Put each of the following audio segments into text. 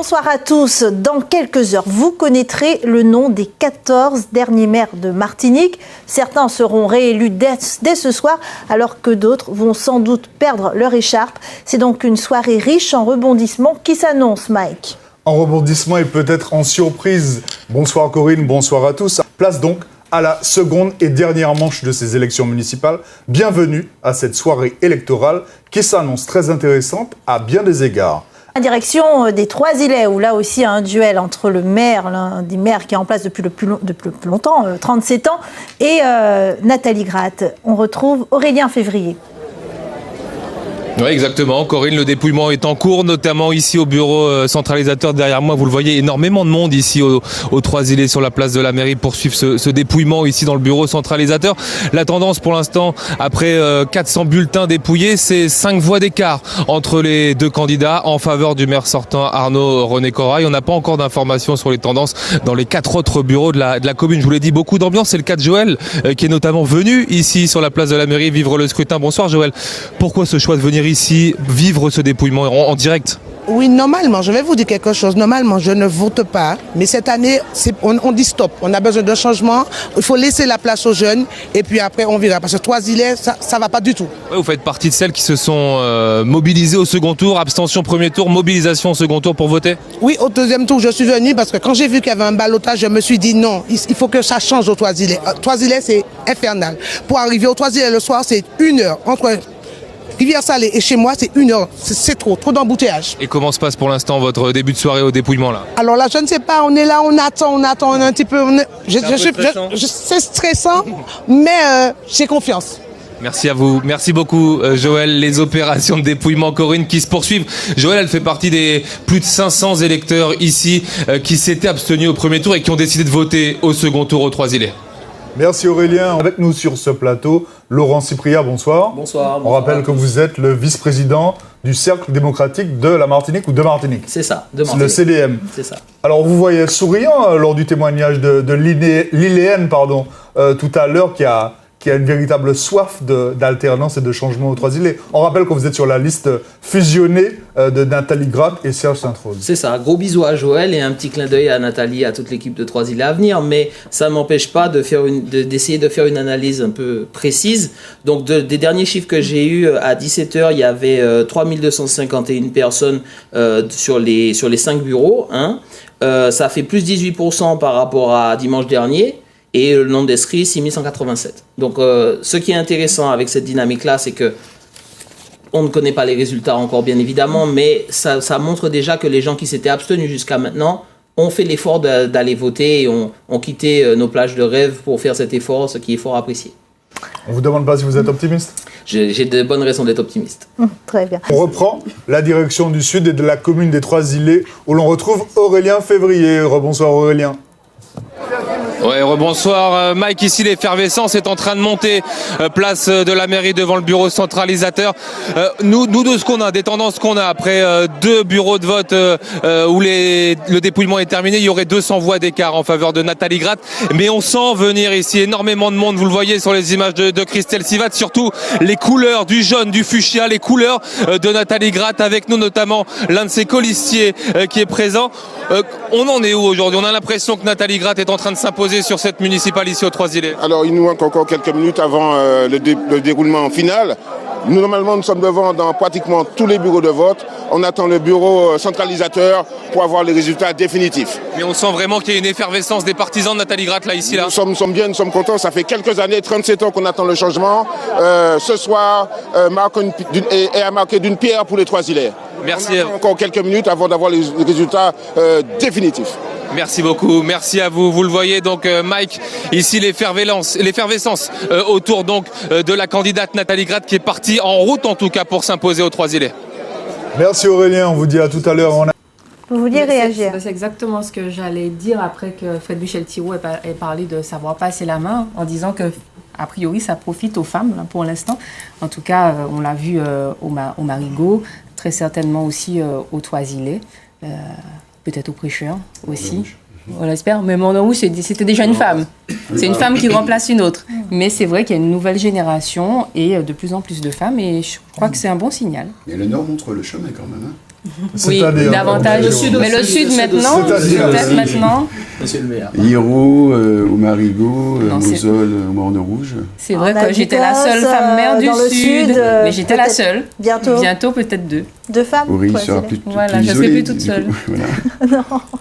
Bonsoir à tous. Dans quelques heures, vous connaîtrez le nom des 14 derniers maires de Martinique. Certains seront réélus dès ce soir, alors que d'autres vont sans doute perdre leur écharpe. C'est donc une soirée riche en rebondissements qui s'annonce, Mike. En rebondissement et peut-être en surprise. Bonsoir Corinne, bonsoir à tous. Place donc à la seconde et dernière manche de ces élections municipales. Bienvenue à cette soirée électorale qui s'annonce très intéressante à bien des égards. En direction des Trois-Îlets, où là aussi un duel entre le maire, l'un des maires qui est en place depuis le plus longtemps, 37 ans, et Nathalie Gratte. On retrouve Aurélien Février. Oui, exactement. Corinne, le dépouillement est en cours, notamment ici au bureau centralisateur derrière moi. Vous le voyez, énormément de monde ici aux Trois-Îlets sur la place de la mairie pour suivre ce dépouillement ici dans le bureau centralisateur. La tendance pour l'instant, après 400 bulletins dépouillés, c'est 5 voix d'écart entre les deux candidats en faveur du maire sortant Arnaud René Corail. On n'a pas encore d'informations sur les tendances dans les 4 autres bureaux de la commune. Je vous l'ai dit, beaucoup d'ambiance. C'est le cas de Joël qui est notamment venu ici sur la place de la mairie vivre le scrutin. Bonsoir Joël. Pourquoi ce choix de venir ici vivre ce dépouillement en direct? Oui, normalement, je vais vous dire quelque chose. Normalement, je ne vote pas. Mais cette année, on dit stop. On a besoin d'un changement. Il faut laisser la place aux jeunes. Et puis après, on verra. Parce que Trois-Îlets, ça ne va pas du tout. Ouais, vous faites partie de celles qui se sont mobilisées au second tour. Abstention premier tour, mobilisation au second tour pour voter? Oui, au deuxième tour, je suis venue parce que quand j'ai vu qu'il y avait un ballottage, je me suis dit non, il faut que ça change au Trois-Îlets. Trois-Îlets, c'est infernal. Pour arriver au Trois-Îlets le soir, c'est 1 heure. Entre Rivière-Salée et chez moi, c'est 1 heure. C'est trop d'embouteillage. Et comment se passe pour l'instant votre début de soirée au dépouillement là? Alors là, je ne sais pas, on est là, on attend, on est un petit peu... C'est stressant, mais j'ai confiance. Merci à vous. Merci beaucoup Joël. Les opérations de dépouillement, Corinne, qui se poursuivent. Joël, elle fait partie des plus de 500 électeurs ici qui s'étaient abstenus au premier tour et qui ont décidé de voter au second tour aux Trois-Îlets. Merci Aurélien. Avec nous sur ce plateau, Laurent Cypria, bonsoir. Bonsoir. On rappelle que vous êtes le vice-président du Cercle démocratique de la Martinique ou de Martinique. C'est ça, de Martinique. Le CDM. C'est ça. Alors vous voyez souriant lors du témoignage de l'Iléenne, tout à l'heure, qui a une véritable soif d'alternance et de changement aux Trois-Îlets. On rappelle que vous êtes sur la liste fusionnée de Nathalie Gratte et Serge Sainte-Rose. C'est ça. Gros bisous à Joël et un petit clin d'œil à Nathalie, à toute l'équipe de Trois-Îlets à venir. Mais ça ne m'empêche pas d'essayer de faire une analyse un peu précise. Donc des derniers chiffres que j'ai eus, à 17h, il y avait 3251 personnes sur les 5 bureaux. Hein. Ça fait plus 18% par rapport à dimanche dernier. Et le nombre d'inscrits, 6187. Donc, ce qui est intéressant avec cette dynamique-là, c'est que on ne connaît pas les résultats encore, bien évidemment, mais ça montre déjà que les gens qui s'étaient abstenus jusqu'à maintenant ont fait l'effort d'aller voter et ont quitté nos plages de rêve pour faire cet effort, ce qui est fort apprécié. On ne vous demande pas si vous êtes optimiste? J'ai de bonnes raisons d'être optimiste. Très bien. On reprend la direction du sud et de la commune des Trois-Îlets, où l'on retrouve Aurélien Février. Rebonsoir Aurélien. Ouais, rebonsoir Mike, ici l'effervescence est en train de monter, place de la mairie devant le bureau centralisateur. Nous de ce qu'on a, des tendances qu'on a, après 2 bureaux de vote où le dépouillement est terminé, il y aurait 200 voix d'écart en faveur de Nathalie Gratte. Mais on sent venir ici énormément de monde, vous le voyez sur les images de Christelle Sivat, surtout les couleurs du jaune, du fuchsia, les couleurs de Nathalie Gratte, avec nous notamment l'un de ses colistiers qui est présent. On en est où aujourd'hui? On a l'impression que Nathalie Gratte est en train de s'imposer sur cette municipale ici aux Trois-Îlets. Alors il nous manque encore quelques minutes avant le déroulement final. Normalement, nous sommes devant dans pratiquement tous les bureaux de vote. On attend le bureau centralisateur pour avoir les résultats définitifs. Mais on sent vraiment qu'il y a une effervescence des partisans de Nathalie Gratte là, ici, là. Nous sommes bien, nous sommes contents. Ça fait quelques années, 37 ans qu'on attend le changement. Ce soir, a marqué d'une pierre pour les Trois-Îlets. Merci. On attend encore quelques minutes avant d'avoir les résultats définitifs. Merci beaucoup, merci à vous. Vous le voyez donc Mike, ici l'effervescence autour donc de la candidate Nathalie Gratte qui est partie en route en tout cas pour s'imposer aux Trois-Îlets. Merci Aurélien, on vous dit à tout à l'heure. Vous vouliez réagir? C'est exactement ce que j'allais dire après que Fred Michel Thiroux ait parlé de savoir passer la main en disant que a priori ça profite aux femmes là, pour l'instant. En tout cas, on l'a vu au Marigot, très certainement aussi aux Trois-Îlets. Peut-être au prêcheur aussi, on l'espère. Mais mon nom, c'était déjà une femme. C'est une femme qui remplace une autre. Mais c'est vrai qu'il y a une nouvelle génération et de plus en plus de femmes. Et je crois que c'est un bon signal. Mais le Nord montre le chemin quand même. Hein. Oui, C'est-à-dire, davantage. Le sud Mais le aussi, sud le sud maintenant, aussi. peut-être maintenant. Monsieur le maire. Hiro, au Marigot, Non, c'est- Mosol, au Morne Rouge. C'est vrai En que j'étais la Habitas, seule femme maire du dans le sud, sud, mais j'étais la peut-être seule. Bientôt. Bientôt peut-être 2. 2 femmes. Aurélie quoi, sera c'est- plus Voilà, plus je serai isolée, plus toute du seule. coup, voilà.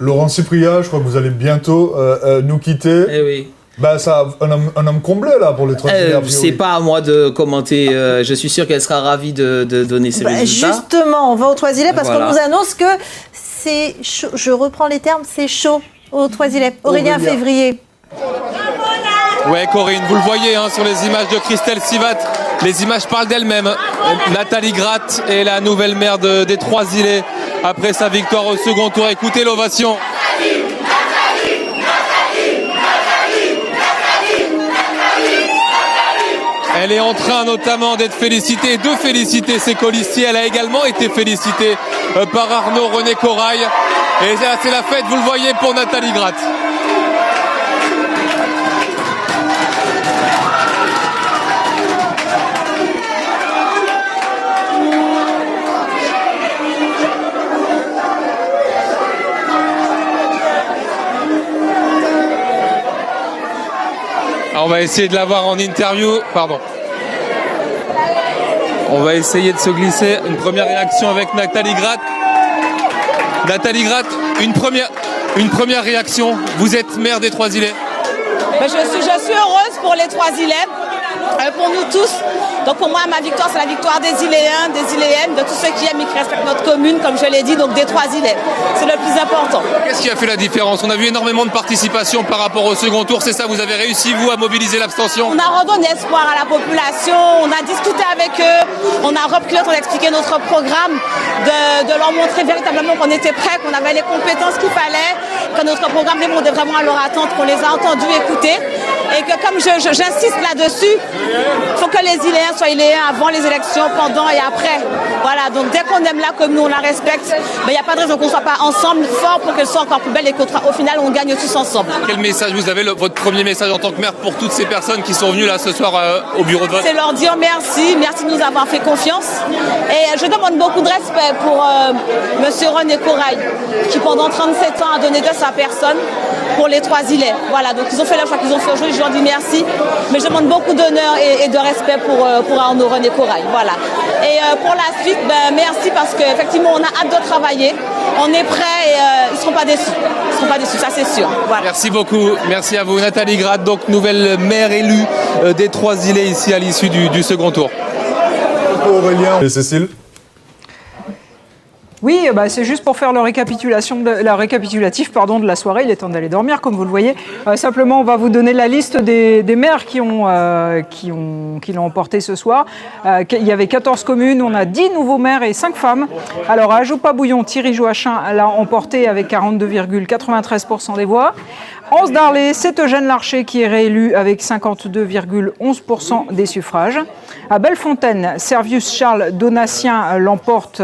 Laurent Cyprien, je crois que vous allez bientôt nous quitter. Eh oui. Bah, ça, un homme comblé, là, pour les 3 îlets. a priori. C'est pas à moi de commenter. Je suis sûr qu'elle sera ravie de donner ses Bah, résultats. justement, on va aux Trois-Îlets parce Voilà. qu'on nous annonce que c'est chaud. Je reprends les termes, c'est chaud aux Trois-Îlets. Aurélien Aurélien. Février. Ouais, Corinne, vous le voyez sur les images de Christelle Sivat. Les images parlent d'elles-mêmes. Nathalie Gratt est la nouvelle maire des Trois-Îlets après sa victoire au second tour. Écoutez l'ovation. Elle est en train notamment d'être félicitée, de féliciter ses colistiers. Elle a également été félicitée par Arnaud René Corail. Et c'est la fête, vous le voyez, pour Nathalie Gratt. On va essayer de l'avoir en interview. Pardon. On va essayer de se glisser. Une première réaction avec Nathalie Gratt. Nathalie Gratt, une première réaction. Vous êtes maire des Trois-Îlets. Je suis heureuse pour les Trois-Îlets, pour nous tous. Donc pour moi, ma victoire, c'est la victoire des Iléens, des Iléennes, de tous ceux qui aiment et qui respectent notre commune, comme je l'ai dit, donc des Trois-Îlets. C'est le plus important. Qu'est-ce qui a fait la différence? On a vu énormément de participation par rapport au second tour. C'est ça, vous avez réussi, vous, à mobiliser l'abstention? On a redonné espoir à la population, on a discuté avec eux, on a repris le temps d'expliquer notre programme, de leur montrer véritablement qu'on était prêts, qu'on avait les compétences qu'il fallait, que notre programme répondait vraiment à leur attente, qu'on les a entendus, écoutés. Et que comme j'insiste là-dessus, il faut que les Iléens soient Iléens avant les élections, pendant et après. Voilà, donc dès qu'on aime la commune, on la respecte, il n'y a pas de raison qu'on ne soit pas ensemble, fort pour qu'elle soit encore plus belle et qu'au final, on gagne tous ensemble. Quel message vous avez, votre premier message en tant que maire pour toutes ces personnes qui sont venues là ce soir au bureau de vote? C'est leur dire merci de nous avoir fait confiance. Et je demande beaucoup de respect pour Monsieur René Corail, qui pendant 37 ans a donné de sa personne pour les Trois-Îlets. Voilà, donc ils ont fait le choix qu'ils ont fait aujourd'hui, je leur dis merci. Mais je demande beaucoup d'honneur et de respect pour Arnaud René Corail. Voilà. Et pour la suite, merci parce qu'effectivement, on a hâte de travailler. On est prêts et ils ne seront pas déçus. Ils ne seront pas déçus, ça c'est sûr. Voilà. Merci beaucoup, merci à vous. Nathalie Gratt, donc nouvelle maire élue des Trois-Îlets ici à l'issue du second tour. Aurélien et Cécile. Oui, c'est juste pour faire la récapitulatif de la soirée. Il est temps d'aller dormir, comme vous le voyez. Simplement, on va vous donner la liste des maires qui l'ont emporté ce soir. Il y avait 14 communes, on a 10 nouveaux maires et 5 femmes. Alors, à Ajopa-Bouillon, Thierry Joachim l'a emporté avec 42,93% des voix. Anse d'Arlé, c'est Eugène Larcher qui est réélu avec 52,11% des suffrages. À Bellefontaine, Servius Charles Donatien l'emporte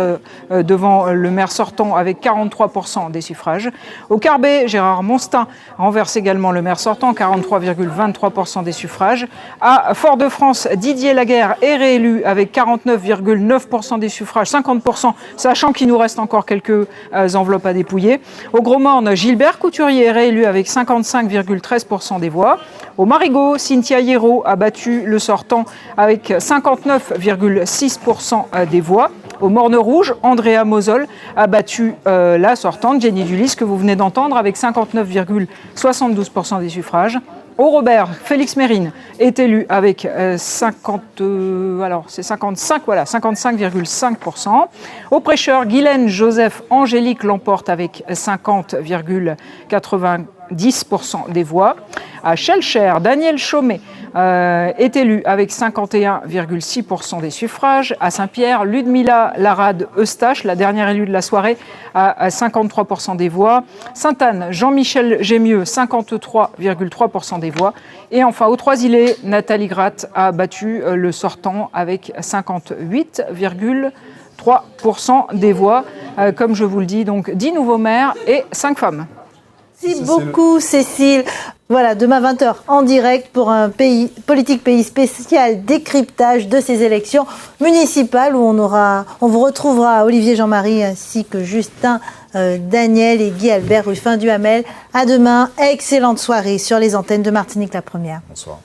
devant le maire sortant avec 43% des suffrages. Au Carbet, Gérard Monstin renverse également le maire sortant, 43,23% des suffrages. À Fort-de-France, Didier Laguerre est réélu avec 49,9% des suffrages, 50%, sachant qu'il nous reste encore quelques enveloppes à dépouiller. Au Gros-Morne, Gilbert Couturier est réélu avec 55,13% des voix. Au Marigot, Cynthia Hierro a battu le sortant avec 59,6% des voix. Au Morne Rouge, Andrea Mosol a battu la sortante, Jenny Dulis, que vous venez d'entendre, avec 59,72% des suffrages. Au Robert, Félix Mérine est élu avec 55,5%. Au Prêcheur, Guylaine Joseph Angélique l'emporte avec 50,90% des voix. À Schellcher, Daniel Chaumet est élu avec 51,6% des suffrages. À Saint-Pierre, Ludmila Larade-Eustache, la dernière élue de la soirée, à 53% des voix. Sainte-Anne, Jean-Michel Gémieux, 53,3% des voix. Et enfin, aux Trois-Îlets, Nathalie Gratt a battu le sortant avec 58,3% des voix. Comme je vous le dis, donc 10 nouveaux maires et 5 femmes. Merci beaucoup, Cécile. Voilà, demain 20h en direct pour un politique pays spécial décryptage de ces élections municipales où on vous retrouvera Olivier Jean-Marie ainsi que Justin Daniel et Guy Albert Ruffin Duhamel. À demain, excellente soirée sur les antennes de Martinique la Première. Bonsoir.